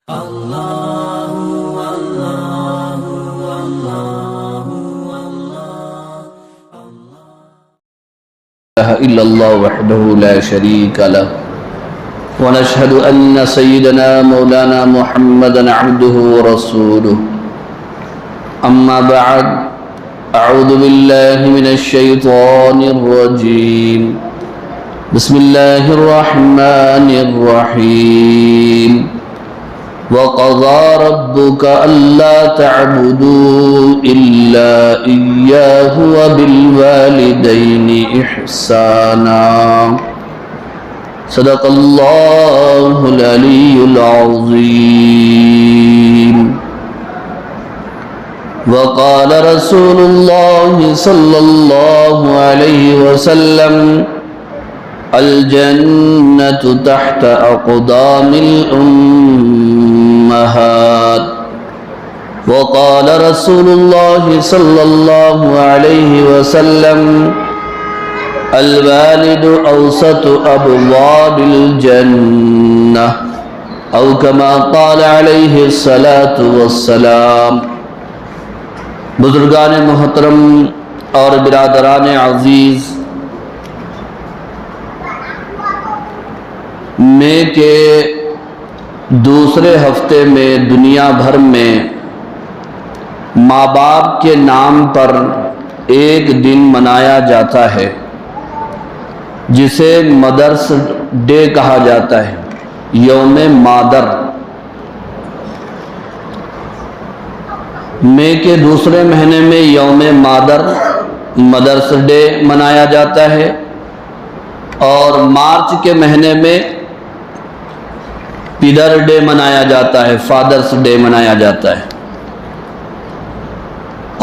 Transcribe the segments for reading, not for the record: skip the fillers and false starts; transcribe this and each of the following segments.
इल्लल्लाह वहदहु ला शरीका लह व नशहदु अन्न सय्यदना मौलाना मुहम्मदन अब्दुहु व रसूलुहु अम्मा बअद अऊज़ु बिल्लाहि मिनश शैतानिर रजीम बिस्मिल्लाहिर रहमानिर रहीम वक़ज़ा रब्बुका अल्ला तअबुदू इल्ला इय्याहु व बिल वालिदैनि इहसाना सदक़ल्लाहुल अलियुल अज़ीम वक़ाल रसूलुल्लाहि सल्लल्लाहु अलैहि वसल्लम अल जन्नतु तहत अक़दामिल उम्महात वक़ाल रसूलुल्लाहि सल्लल्लाहु अलैहि वसल्लम अल वालिदु औसतु अबवाबिल जन्नह औ कमा क़ाल अलैहि सलातु वस्सलाम। बुजुर्गान मोहतरम और बिरादरान अज़ीज़, मई के दूसरे हफ्ते में दुनिया भर में माँ बाप के नाम पर एक दिन मनाया जाता है जिसे मदर्स डे कहा जाता है, यौम मादर। मई के दूसरे महीने में यौम मादर मदर्स डे मनाया जाता है और मार्च के महीने में पिदर डे मनाया जाता है, फादर्स डे मनाया जाता है।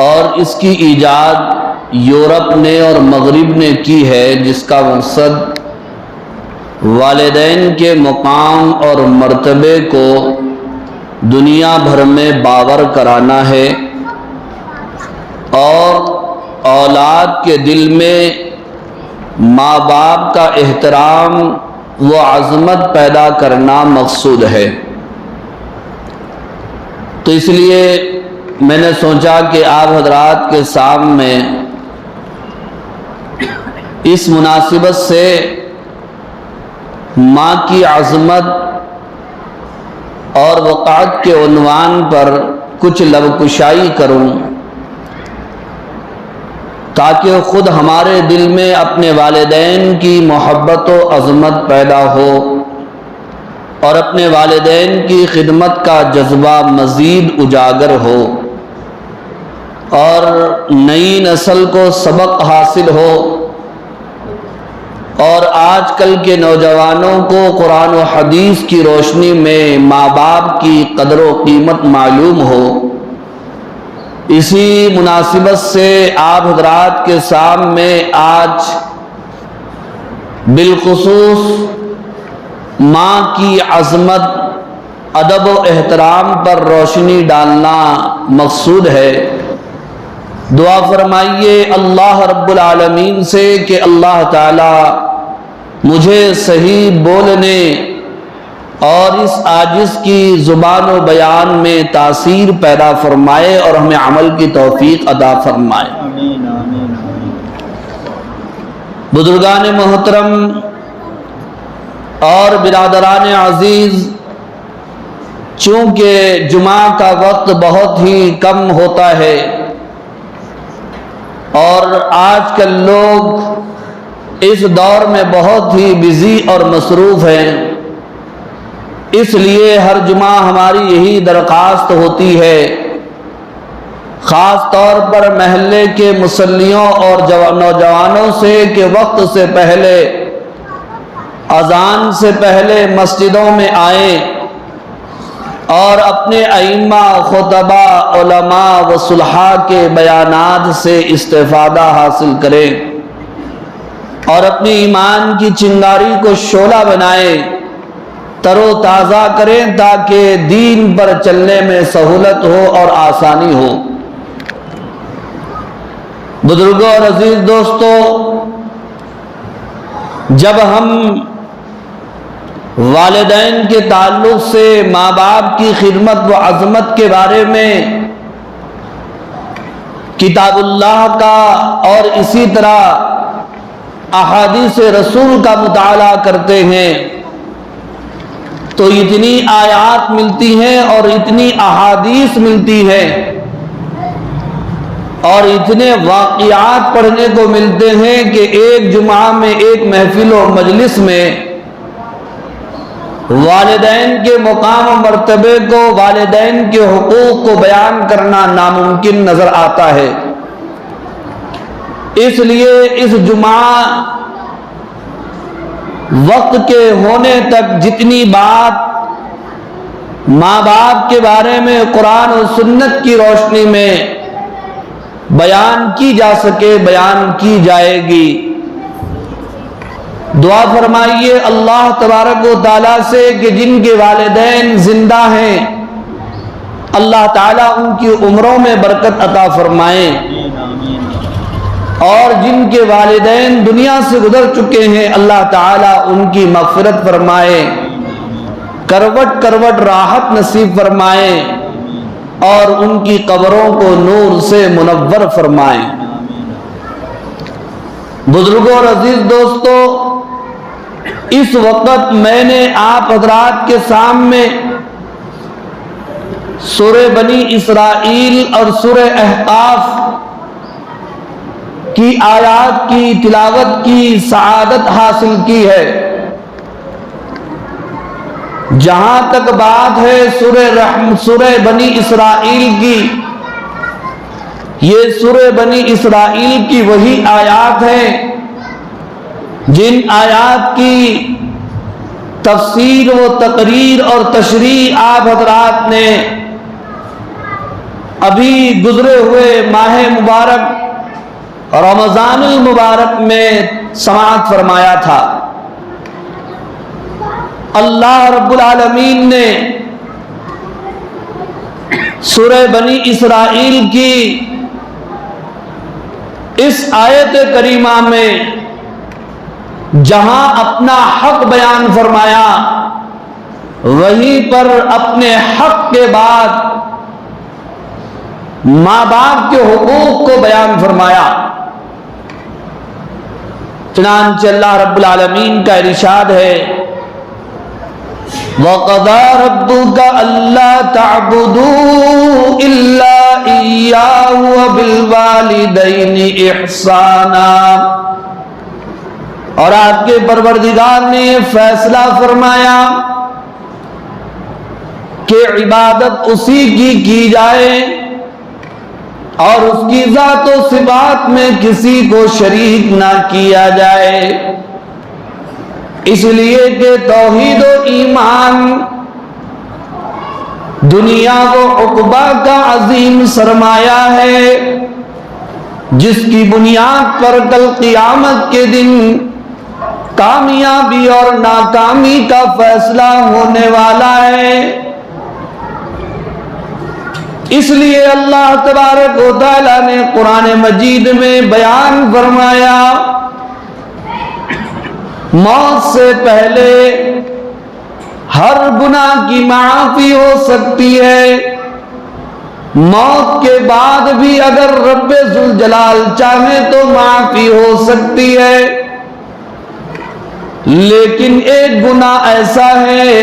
और इसकी ईजाद यूरोप ने और मगरिब ने की है, जिसका मकसद वालिदैन के मुकाम और मर्तबे को दुनिया भर में बावर कराना है और औलाद के दिल में माँ बाप का एहतराम वो अज़मत पैदा करना मकसूद है। तो इसलिए मैंने सोचा कि आप हजरात के सामने इस मुनासिबत से माँ की अज़मत और वक़ात के उन्वान पर कुछ लबकुशाई करूं, ताकि ख़ुद हमारे दिल में अपने वालिदैन की मोहब्बत व अज़मत पैदा हो और अपने वालिदैन की खिदमत का जज्बा मज़ीद उजागर हो और नई नस्ल को सबक हासिल हो और आजकल के नौजवानों को कुरान व हदीस की रोशनी में माँ बाप की कदर व कीमत मालूम हो। इसी मुनासिबत से आप हज़रात के सामने आज बिलखुसूस माँ की अज़मत, अदब व एहतराम पर रोशनी डालना मकसूद है। दुआ फरमाइए अल्लाह रब्बुल आलमीन से कि अल्लाह ताला मुझे सही बोलने और इस आजिज़ की ज़ुबान व बयान में तासीर पैदा फरमाए और हमें अमल की तौफीक अता फरमाए। बुजुर्गान मोहतरम और बिरादरान अज़ीज़, चूँकि जुमा का वक्त बहुत ही कम होता है और आजकल लोग इस दौर में बहुत ही बिजी और मसरूफ़ हैं, इसलिए हर जुमा हमारी यही दरख्वास्त होती है, ख़ास तौर पर महल्ले के मुसल्लियों और नौजवानों से कि वक्त से पहले, अज़ान से पहले मस्जिदों में आएँ और अपने अइम्मा, खुतबा, उलमा व सुलहा के बयानात से इस्तिफ़ादा हासिल करें और अपनी ईमान की चिंगारी को शोला बनाएं, तरोताज़ा करें, ताकि दीन पर चलने में सहूलत हो और आसानी हो। बुजुर्गों और अजीज दोस्तों, जब हम वालिदैन के ताल्लुक से, माँ बाप की खिदमत व अज़मत के बारे में किताबुल्लाह का और इसी तरह अहादीस रसूल का मुताला करते हैं तो इतनी आयात मिलती हैं और इतनी अहादीस मिलती है और इतने वाक़ियात पढ़ने को मिलते हैं कि एक जुमा में एक महफिल और मजलिस में वालिदैन के मुकाम और मर्तबे को, वालिदैन के हुकूक को बयान करना नामुमकिन नजर आता है। इसलिए इस जुमा वक्त के होने तक जितनी बात माँ बाप के बारे में कुरान और सुन्नत की रोशनी में बयान की जा सके बयान की जाएगी। दुआ फरमाइए अल्लाह तबारक व तआला से कि जिनके वालिदैन जिंदा हैं अल्लाह ताला उनकी उम्रों में बरकत अता फरमाएं और जिनके वालिदैन दुनिया से गुजर चुके हैं अल्लाह ताला उनकी मग़फ़िरत फरमाए, करवट करवट राहत नसीब फरमाए और उनकी कब्रों को नूर से मुनव्वर फरमाए। बुजुर्गों और अजीज दोस्तों, इस वक्त मैंने आप हजरात के सामने सूरह बनी इसराइल और सूरह अहकाफ की आयात की तिलावत की सआदत हासिल की है। जहां तक बात है सूरह बनी इसराइल की, ये सूरह बनी इसराइल की वही आयात है जिन आयात की तफसीर व तकरीर और तशरीह आप हजरात ने अभी गुजरे हुए माह मुबारक रमज़ानुल मुबारक में समाअत फरमाया था। अल्लाह रब्बुल आलमीन ने सूरह बनी इसराइल की इस आयत करीमा में जहां अपना हक बयान फरमाया वहीं पर अपने हक के बाद माँ बाप के हुकूक को बयान फरमाया। चुनांचे अल्लाह रब्बुल आलमीन का इरशाद है वक़ज़ा रब्बुका अल्ला तअबुदू इल्ला इय्याहु व बिल वालिदैनि इहसाना। और आपके परवरदिगार ने फैसला फरमाया कि इबादत उसी की जाए और उसकी ज़ात व सिफ़ात में किसी को शरीक ना किया जाए, इसलिए कि तौहीद व ईमान दुनिया व उक़बा का अजीम सरमाया है जिसकी बुनियाद पर कल क़ियामत के दिन कामयाबी और नाकामी का फैसला होने वाला है। इसलिए अल्लाह तबारक व तआला ने कुरान मजीद में बयान फरमाया मौत से पहले हर गुनाह की माफी हो सकती है, मौत के बाद भी अगर रब्बे जुल जलाल चाहे तो माफी हो सकती है। लेकिन एक गुनाह ऐसा है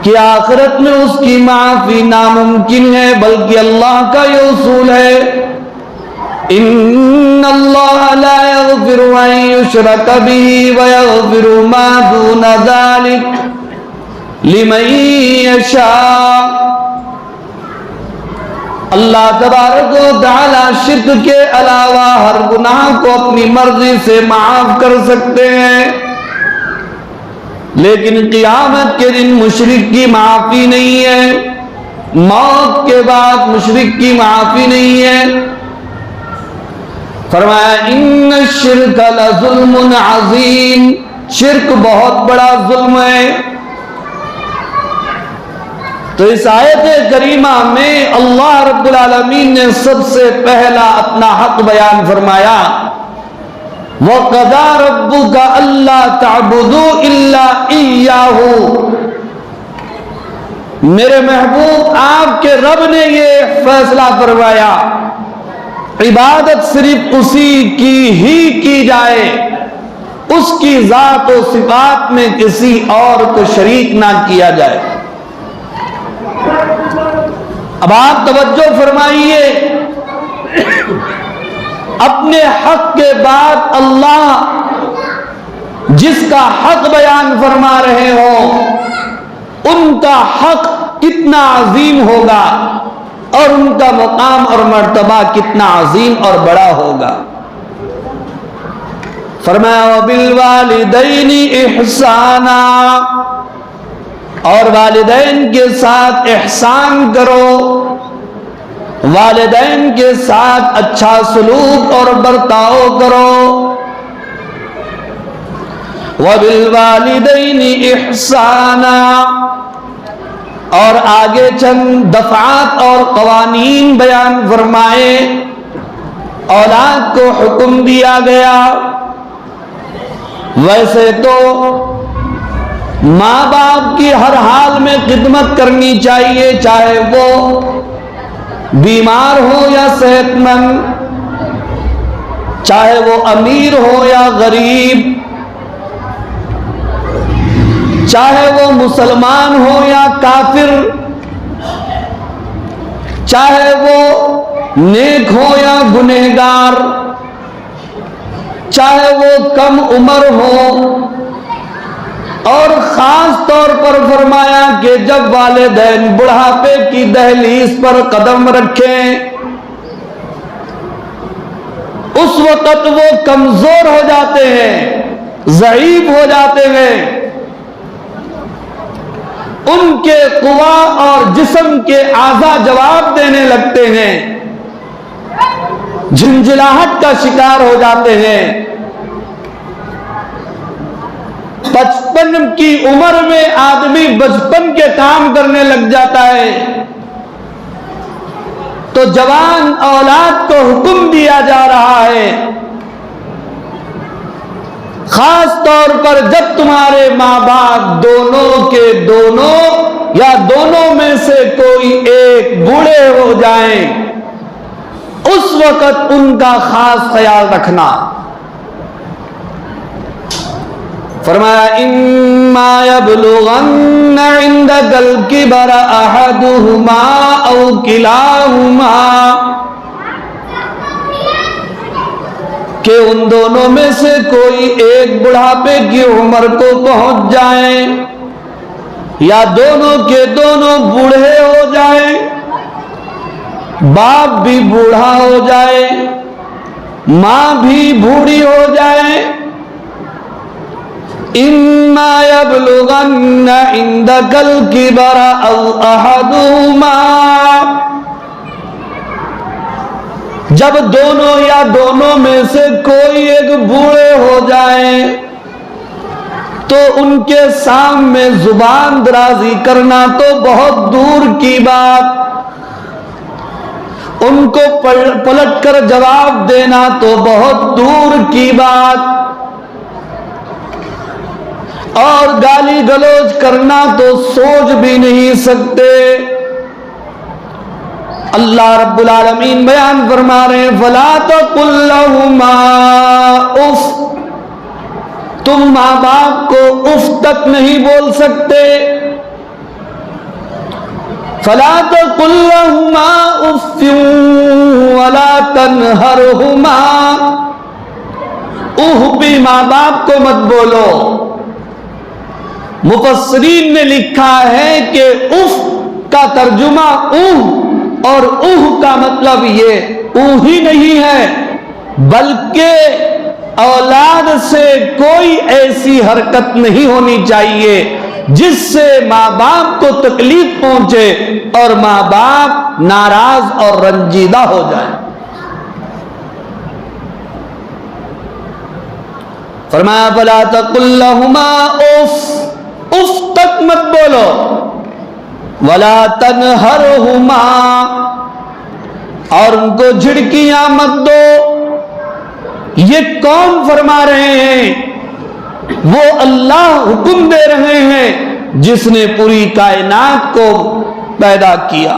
कि आखिरत में उसकी माफी नामुमकिन है, बल्कि अल्लाह का ये उसूल है इन्नल्लाह ला यग़फ़िरु अन युश्रक बिही व यग़फ़िरु मा दूना ज़ालिक लिमन यशा। अल्लाह तबारक व तआला शिर्क के अलावा हर गुनाह को अपनी मर्जी से माफ कर सकते हैं, लेकिन क़ियामत के दिन मुशरिक की माफी नहीं है, मौत के बाद मुशरिक की माफी नहीं है। फरमाया इन्न शिर्क लज़ुल्मुन अज़ीम, शिर्क बहुत बड़ा जुल्म है। तो इस आयत करीमा में अल्लाह रब्बुल आलमीन ने सबसे पहला अपना हक बयान फरमाया वक़ज़ा रब्बुका अल्ला तअबुदू इल्ला इय्याहू, मेरे महबूब आपके रब ने ये फैसला फरमाया इबादत सिर्फ उसी की ही की जाए, उसकी जात और सिफात में किसी और को शरीक ना किया जाए। अब आप तवज्जो फरमाइए, अपने हक के बाद अल्लाह जिसका हक बयान फरमा रहे हो उनका हक कितना अजीम होगा और उनका मकाम और मर्तबा कितना अजीम और बड़ा होगा। फरमाया बिल वालिदैनी इहसाना, और वालिदैन के साथ इहसान करो, वालिदैन के साथ अच्छा सलूक और बर्ताव करो। वबिल वालिदैनी इहसाना, और आगे चंद दफात और कवानीन बयान फरमाए। औलाद को हुक्म दिया गया, वैसे तो माँ बाप की हर हाल में खिदमत करनी चाहिए, चाहे वो बीमार हो या सेहतमंद, चाहे वो अमीर हो या गरीब, चाहे वो मुसलमान हो या काफिर, चाहे वो नेक हो या गुनहगार, चाहे वो कम उम्र हो। और खास तौर पर फरमाया कि जब वालिदैन बुढ़ापे की दहलीज पर कदम रखें उस वक्त वो कमजोर हो जाते हैं, ज़ईफ हो जाते हैं, उनके कुवा और जिस्म के आज़ा जवाब देने लगते हैं, झुंझलाहट का शिकार हो जाते हैं। 55 की उम्र में आदमी बचपन के काम करने लग जाता है, तो जवान औलाद को हुक्म दिया जा रहा है, खास तौर पर जब तुम्हारे माँ बाप दोनों के दोनों या दोनों में से कोई एक बूढ़े हो जाएं, उस वक्त उनका खास ख्याल रखना। फरमाया इम्मा यबलुगन्ना इंदकल किबर अहदुहुमा औ किलाहुमा, कि उन दोनों में से कोई एक बुढ़ापे की उम्र को पहुंच जाए या दोनों के दोनों बूढ़े हो जाए, बाप भी बूढ़ा हो जाए, मां भी बूढ़ी हो जाए। इम्मा यबलुगन्ना इंदकल किबर औ अहदुहुमा, जब दोनों या दोनों में से कोई एक बूढ़े हो जाए तो उनके सामने जुबान दराजी करना तो बहुत दूर की बात, उनको पलट कर जवाब देना तो बहुत दूर की बात, और गाली गलौज करना तो सोच भी नहीं सकते। अल्लाह रब्बुल आलमीन बयान फरमा रहे हैं फला तकुल लहुमा उफ, तुम माँ बाप को उफ तक नहीं बोल सकते। फला तकुल लहुमा उफ्फिन वला तनहरहुमा, उह भी माँ बाप को मत बोलो। मुफस्सिरीन ने लिखा है कि उफ का तर्जुमा ऊह, और ऊह का मतलब ये ऊह ही नहीं है बल्कि औलाद से कोई ऐसी हरकत नहीं होनी चाहिए जिससे माँ बाप को तकलीफ पहुंचे और माँ बाप नाराज और रंजीदा हो जाए। फरमाया फला तकुल लहुमा उफ, उफ तक मत बोलो, वला तनहरहुमा, और उनको झिड़कियां मत दो ये कौन फरमा रहे हैं? वो अल्लाह हुक्म दे रहे हैं जिसने पूरी कायनात को पैदा किया।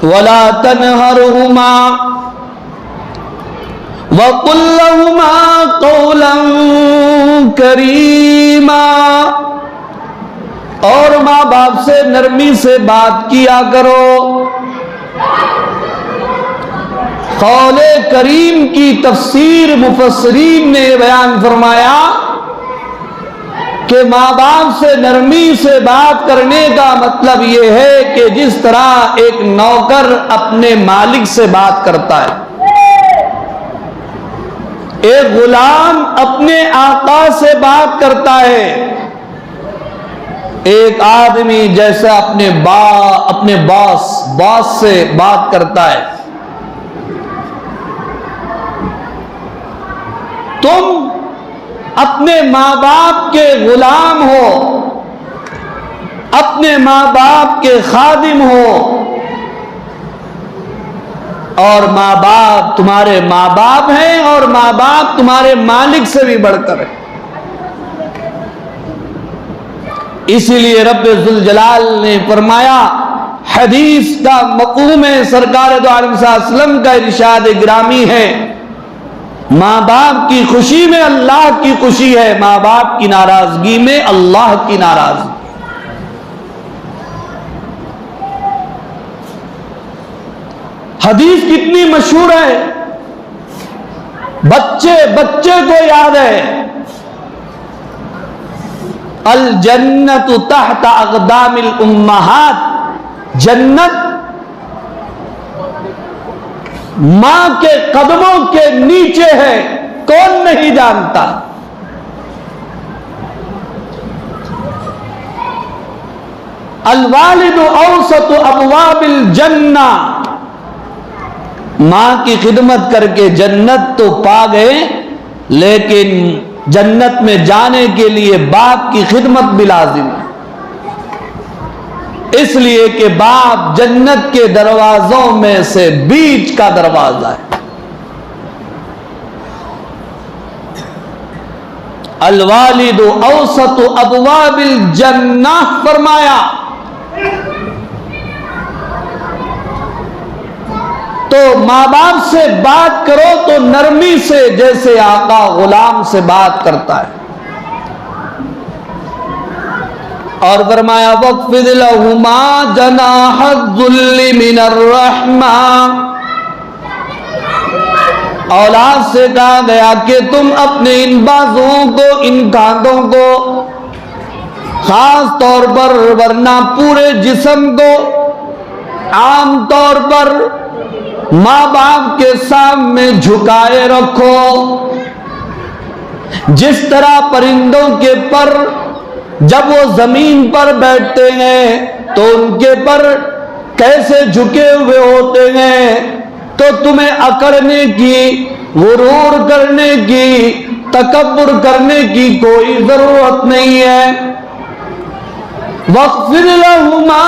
वला तनहरुहुमा वकुल लहुमा कौलन करीमा, और माँ बाप से नरमी से बात किया करो। कौले करीम की तफसीर मुफस्सरीन ने बयान फरमाया कि माँ बाप से नरमी से बात करने का मतलब यह है कि जिस तरह एक नौकर अपने मालिक से बात करता है, एक गुलाम अपने आका से बात करता है, एक आदमी जैसा अपने बॉस से बात करता है। तुम अपने माँ बाप के गुलाम हो, अपने माँ बाप के खादिम हो, और माँ बाप तुम्हारे माँ बाप हैं और माँ बाप तुम्हारे मालिक से भी बढ़कर है। इसीलिए रब्बे जुल जलाल ने फरमाया, हदीस का मक़ूम है, सरकार दो आलम सल्लल्लाहु अलैहि वसल्लम का इरशाद गिरामी है, माँ बाप की खुशी में अल्लाह की खुशी है, माँ बाप की नाराजगी में अल्लाह की नाराजगी। हदीस कितनी मशहूर है, बच्चे बच्चे को याद है, अल जन्नतु तहत अक़दामिल उम्महात, जन्नत मां के कदमों के नीचे है, कौन नहीं जानता। अल वालिदु औसतु अबवाबिल जन्ना, मां की खिदमत करके जन्नत तो पा गए, लेकिन जन्नत में जाने के लिए बाप की खिदमत भी लाजिम है, इसलिए कि बाप जन्नत के दरवाजों में से बीच का दरवाजा है। अल वालिदु औसतु अबवाबिल जन्नह फरमाया, तो माँ बाप से बात करो तो नरमी से, जैसे आका गुलाम से बात करता है। और फरमाया वक़्फ़िद लहुमा जनाहज़्ज़ुल्लि मिनर रहमा, औलाद से कहा गया कि तुम अपने इन बाजुओं को, इन कांधों को, खास तौर पर वरना पूरे जिस्म को, आम तौर पर माँ बाप के सामने झुकाए रखो। जिस तरह परिंदों के पर जब वो जमीन पर बैठते हैं तो उनके पर कैसे झुके हुए होते हैं, तो तुम्हें अकड़ने की, गुरूर करने की, तकब्बुर करने की कोई जरूरत नहीं है। वक़्फ़िर लहुमा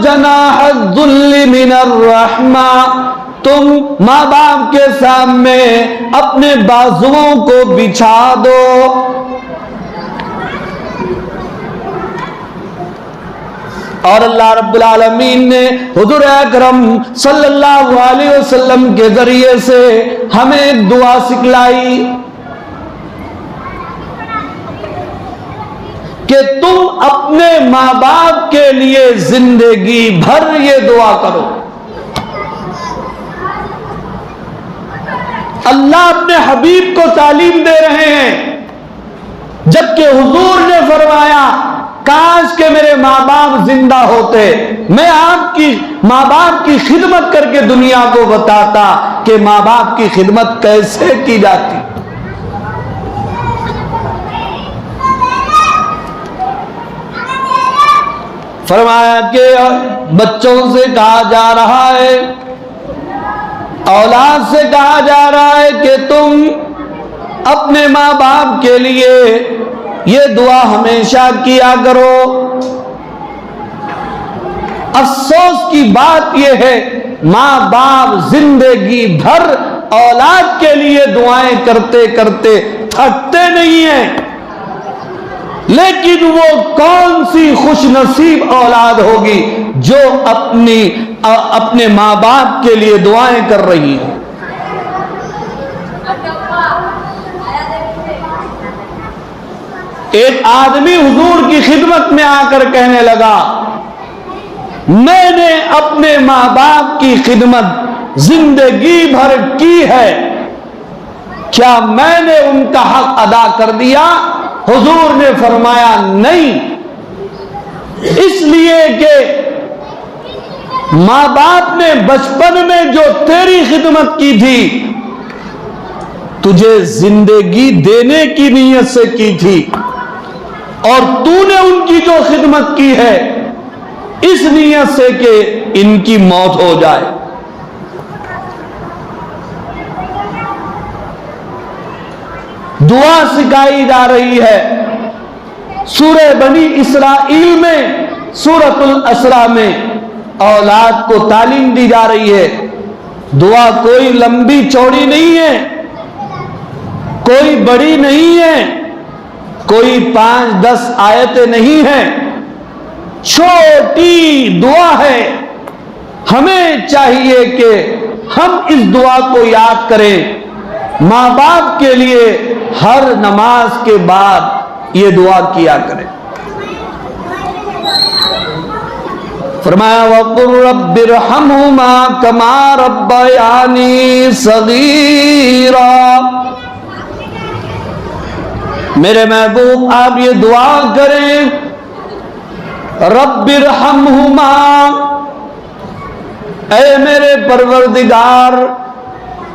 जनाहज़्ज़ुल्लि मिनर रहमा, तुम माँ बाप के सामने अपने बाजुओं को बिछा दो। और अल्लाह रब्बुल आलमीन ने हुज़ूर अकरम सल्लल्लाहु अलैहि वसल्लम के जरिए से हमें एक दुआ सिखलाई कि तुम अपने माँ बाप के लिए जिंदगी भर ये दुआ करो। अल्लाह अपने हबीब को तालीम दे रहे हैं, जबकि हुजूर ने फरमाया काश के मेरे माँ बाप जिंदा होते, मैं आपकी माँ बाप की खिदमत करके दुनिया को बताता कि माँ बाप की खिदमत कैसे की जाती। फरमाया कि बच्चों से कहा जा रहा है, औलाद से कहा जा रहा है कि तुम अपने माँ बाप के लिए ये दुआ हमेशा किया करो। अफसोस की बात यह है, माँ बाप जिंदगी भर औलाद के लिए दुआएं करते करते थकते नहीं हैं। लेकिन वो कौन सी खुशनसीब औलाद होगी जो अपने माँ बाप के लिए दुआएं कर रही है। एक आदमी हुजूर की खिदमत में आकर कहने लगा, मैंने अपने माँ बाप की खिदमत जिंदगी भर की है, क्या मैंने उनका हक अदा कर दिया? हुजूर ने फरमाया नहीं, इसलिए कि माँ बाप ने बचपन में जो तेरी खिदमत की थी, तुझे जिंदगी देने की नीयत से की थी, और तूने उनकी जो खिदमत की है इस नीयत से कि इनकी मौत हो जाए। दुआ सिखाई जा रही है। सूरह बनी इसराइल में, सूरतुल असरा में औलाद को तालीम दी जा रही है। दुआ कोई लंबी चौड़ी नहीं है, कोई बड़ी नहीं है, कोई 5-10 आयतें नहीं है, छोटी दुआ है। हमें चाहिए कि हम इस दुआ को याद करें। माँ बाप के लिए हर नमाज के बाद ये दुआ किया करें। फरमाया वक़ुल रब्बिरहम्हुमा कमा रब्बयानी सगीरा। मेरे महबूब आप ये दुआ करें, रब्बिरहम्हुमा, ऐ मेरे परवरदिगार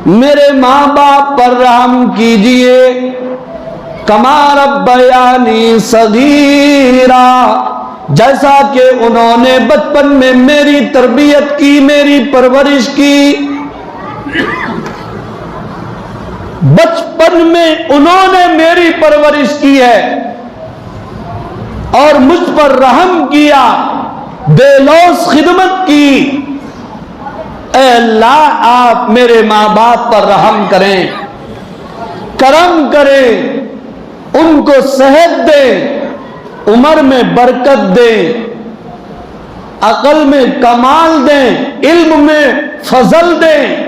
मेरे माँ बाप पर रहम कीजिए, कमा रब्बयानी सगीरा, जैसा कि उन्होंने बचपन में मेरी तरबियत की, मेरी परवरिश की। बचपन में उन्होंने मेरी परवरिश की है और मुझ पर रहम किया, बेलौस खिदमत की। ऐ अल्लाह आप मेरे माँ बाप पर रहम करें, करम करें, उनको सेहत दें, उम्र में बरकत दें, अकल में कमाल दें, इल्म में फजल दें,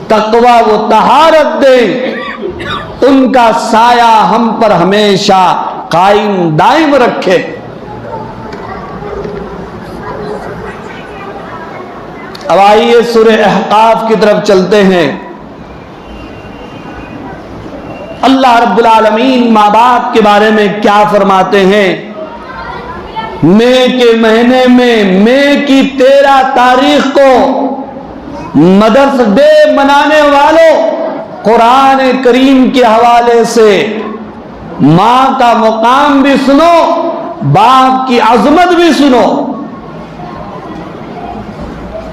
तकवा व तहारत दें, उनका साया हम पर हमेशा कायम दायम रखे। अब आइए सूरह अहकाफ की तरफ चलते हैं। अल्लाह रब्बुल आलमीन माँ बाप के बारे में क्या फरमाते हैं? मई के महीने में मई की 13 तारीख को मदर्स डे मनाने वालों, कुरान करीम के हवाले से माँ का मुकाम भी सुनो, बाप की अजमत भी सुनो।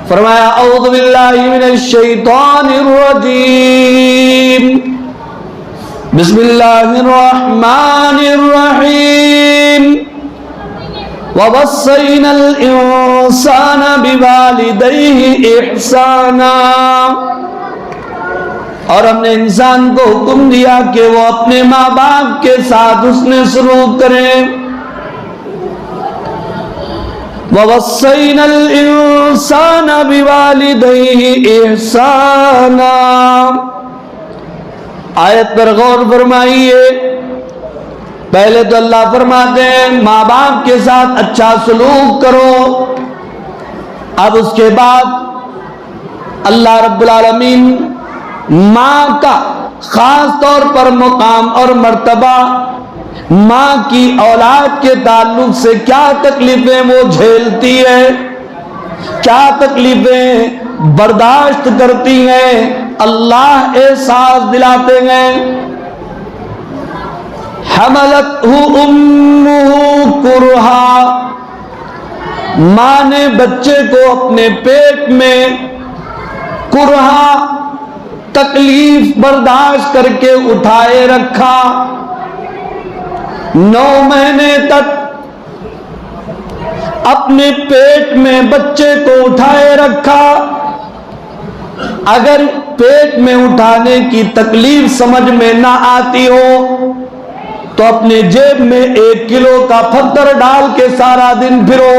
फरमाया औज़ु बिल्लाहि मिनश शैतानिर रजीम, बिस्मिल्लाहिर रहमानिर रहीम, ववस्सैनल इंसाना बिवालिदैहि इहसाना, और हमने इंसान को हुक्म दिया कि वो अपने माँ बाप के साथ उसने सलूक करें। ववस्सैनल इंसाना बिवालिदैहि इहसाना, आयत पर गौर फरमाइए। पहले तो अल्लाह फरमाते हैं माँ बाप के साथ अच्छा सलूक करो, अब उसके बाद अल्लाह रब्बुल आलमीन माँ का खास तौर पर मुकाम और मर्तबा, माँ की औलाद के ताल्लुक से क्या तकलीफें वो झेलती है, क्या तकलीफें बर्दाश्त करती हैं, अल्लाह एहसास दिलाते हैं। हमलतहु उम्मुहु कुरहा, माँ ने बच्चे को अपने पेट में कुरहा तकलीफ बर्दाश्त करके उठाए रखा, 9 महीने तक अपने पेट में बच्चे को उठाए रखा। अगर पेट में उठाने की तकलीफ समझ में ना आती हो तो अपने जेब में 1 किलो का पत्थर डाल के सारा दिन फिरो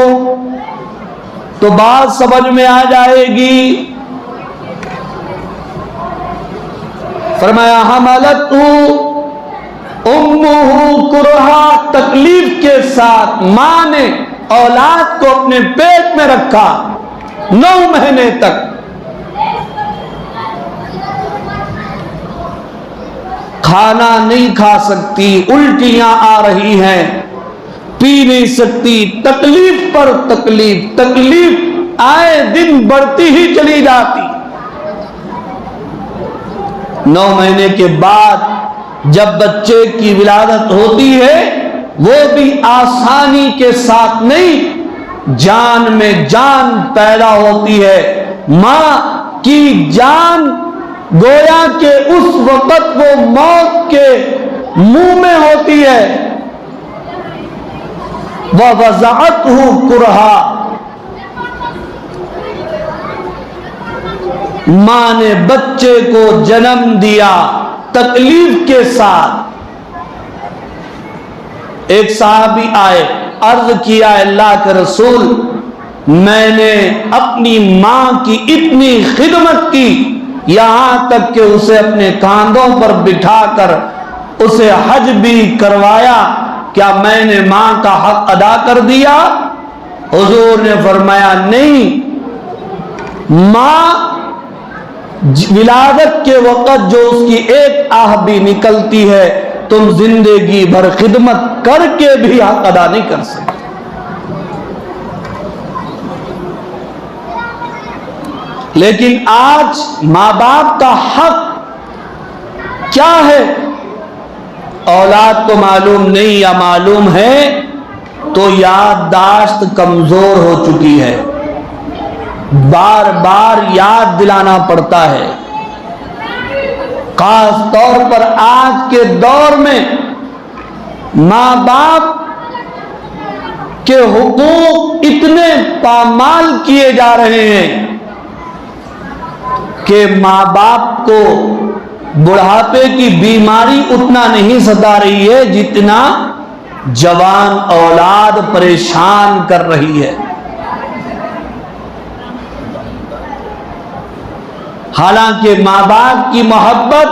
तो बात समझ में आ जाएगी। फरमाया हमलतहु उम्मुहु कुरहा, तकलीफ के साथ मां ने औलाद को अपने पेट में रखा 9 महीने तक। खाना नहीं खा सकती, उल्टियां आ रही हैं, पी नहीं सकती, तकलीफ पर तकलीफ, तकलीफ आए दिन बढ़ती ही चली जाती। 9 महीने के बाद जब बच्चे की विलादत होती है वो भी आसानी के साथ नहीं, जान में जान पैदा होती है। मां की जान गोया के उस वक्त वो मौत के मुंह में होती है। वह वज़अतहु कुरहा, मां ने बच्चे को जन्म दिया तकलीफ के साथ। एक साहबी आए, अर्ज किया अल्लाह के रसूल, मैंने अपनी मां की इतनी खिदमत की, यहां तक कि उसे अपने कांधों पर बिठाकर उसे हज भी करवाया, क्या मैंने मां का हक अदा कर दिया? हुजूर ने फरमाया नहीं, मां विलादत के वक्त जो उसकी एक आह भी निकलती है तुम जिंदगी भर खिदमत करके भी हक अदा नहीं कर सकते। लेकिन आज मां बाप का हक क्या है औलाद को मालूम नहीं, या मालूम है तो याददाश्त कमजोर हो चुकी है, बार बार याद दिलाना पड़ता है। खास तौर पर आज के दौर में मां बाप के हुकूक इतने पामाल किए जा रहे हैं कि मां बाप को बुढ़ापे की बीमारी उतना नहीं सता रही है जितना जवान औलाद परेशान कर रही है। हालांकि मां बाप की मोहब्बत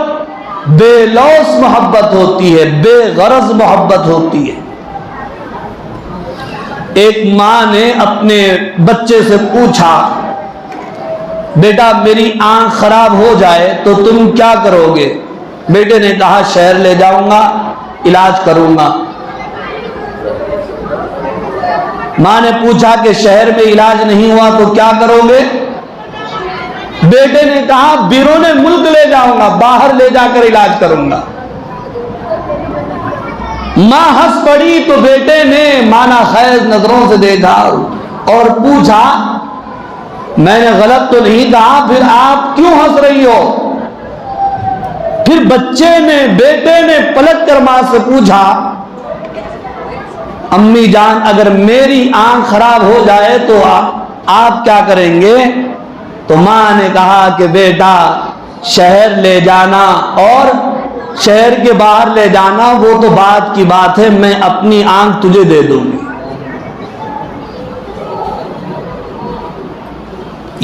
बेलौस मोहब्बत होती है, बेगरज मोहब्बत होती है। एक मां ने अपने बच्चे से पूछा, बेटा मेरी आंख खराब हो जाए तो तुम क्या करोगे? बेटे ने कहा शहर ले जाऊंगा, इलाज करूंगा। मां ने पूछा कि शहर में इलाज नहीं हुआ तो क्या करोगे? बेटे ने कहा बिरोने मुल्क ले जाऊंगा, बाहर ले जाकर इलाज करूंगा। मां हंस पड़ी तो बेटे ने माना खैर नजरों से देखा और पूछा मैंने गलत तो नहीं कहा, फिर आप क्यों हंस रही हो? फिर बेटे ने पलट कर मां से पूछा, अम्मी जान अगर मेरी आंख खराब हो जाए तो आप क्या करेंगे? तो मां ने कहा कि बेटा शहर ले जाना और शहर के बाहर ले जाना वो तो बात की बात है, मैं अपनी आंख तुझे दे दूंगी।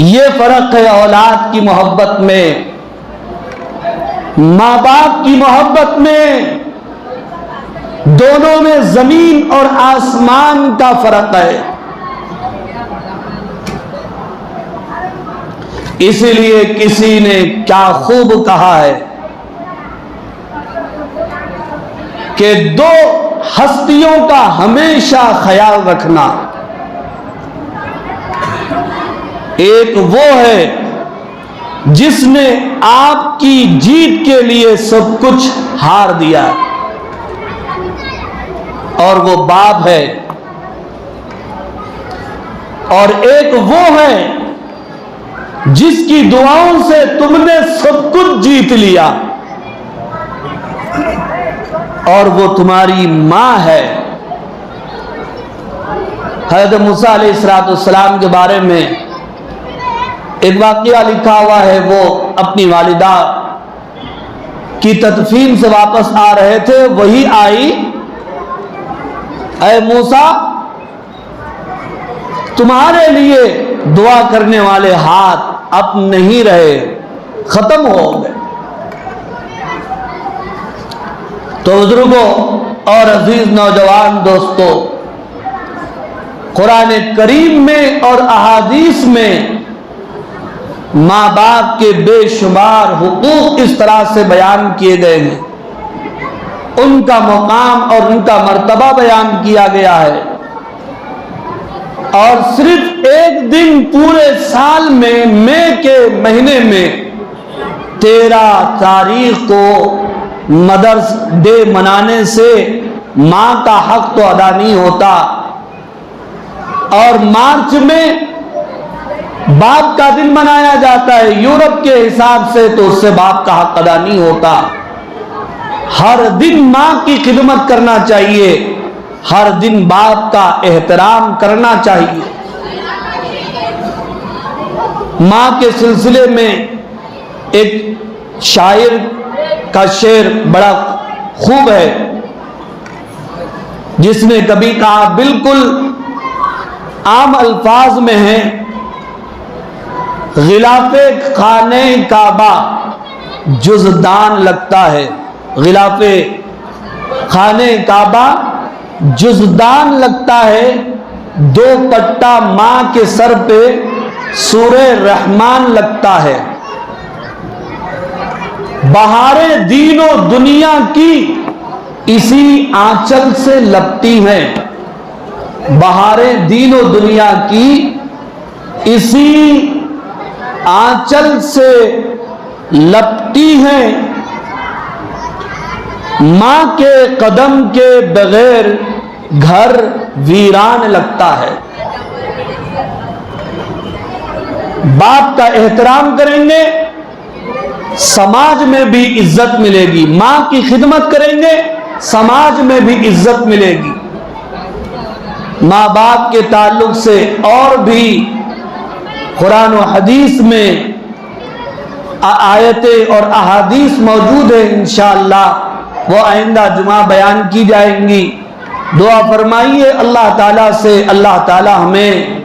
ये फर्क है औलाद की मोहब्बत में, मां बाप की मोहब्बत में। दोनों में जमीन और आसमान का फर्क है। इसीलिए किसी ने क्या खूब कहा है कि 2 हस्तियों का हमेशा ख्याल रखना। एक वो है जिसने आपकी जीत के लिए सब कुछ हार दिया और वो बाप है, और एक वो है जिसकी दुआओं से तुमने सब कुछ जीत लिया और वो तुम्हारी मां है। हज़रत मूसा अलैहिस्सलाम के बारे में एक वाक़या लिखा हुआ है, वो अपनी वालिदा की तदफीन से वापस आ रहे थे, वही आई, ऐ मूसा तुम्हारे लिए दुआ करने वाले हाथ अब नहीं रहे, खत्म हो गए। तो बुजुर्गों और अजीज नौजवान दोस्तों, कुरान करीम में और अहादीस में माँ बाप के बेशुमार हुकूक इस तरह से बयान किए गए हैं, उनका मुकाम और उनका मर्तबा बयान किया गया है। और सिर्फ एक दिन पूरे साल में मई के महीने में 13 तारीख को मदर्स डे मनाने से माँ का हक तो अदा नहीं होता, और मार्च में बाप का दिन मनाया जाता है यूरोप के हिसाब से, तो उससे बाप का हक अदा नहीं होता। हर दिन माँ की खिदमत करना चाहिए, हर दिन बाप का एहतराम करना चाहिए। माँ के सिलसिले में एक शायर का शेर बड़ा खूब है, जिसने कभी कहा, बिल्कुल आम अल्फाज में है, गिलाफे खाने काबा जुज़दान लगता है, गिलाफे खाने काबा जुज़दान लगता है, दो पट्टा माँ के सर पे सूरे रहमान लगता है। बहारें दीनो दुनिया की इसी आंचल से लपटी हैं, बहारें दीनो दुनिया की इसी आंचल से लपटी हैं, माँ के कदम के बगैर घर वीरान लगता है। बाप का एहतराम करेंगे, समाज में भी इज्जत मिलेगी, माँ की खिदमत करेंगे, समाज में भी इज्जत मिलेगी। माँ बाप के ताल्लुक से और भी कुरान और हदीस में आयतें और अहादीस मौजूद है, इंशाअल्लाह वो आइंदा जुमा बयान की जाएंगी। दुआ फरमाइए अल्लाह ताला से, अल्लाह ताला हमें